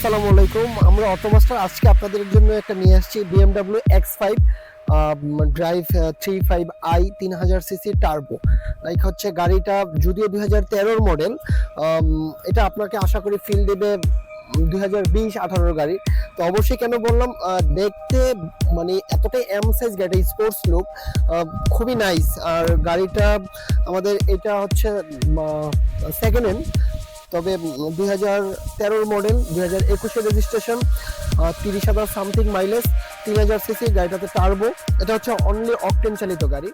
আসসালামু আলাইকুম। আমরা অটো মাস্টার আজকে আপনাদের জন্য একটা নিয়ে আসছি BMW X5 drive 35i 3000 CC turbo. Like হচ্ছে গাড়িটা যদিও 2013 মডেল, এটা আপনাকে আশা করি ফিল দেবে 2020-18 গাড়ি। তো অবশ্যই কেন বললাম, দেখতে মানে এতটাই এম সাইজ গাড়ি, স্পোর্টস লুক, খুবই নাইস। আর গাড়িটা আমাদের এটা হচ্ছে সেকেন্ড হ্যান্ড, তবে 2013 model, 2021 registration, 30,000 something mileage, 3000 CC গাড়িটাতে টার্বো। এটা হচ্ছে অনলি অকটেন চালিত গাড়ি।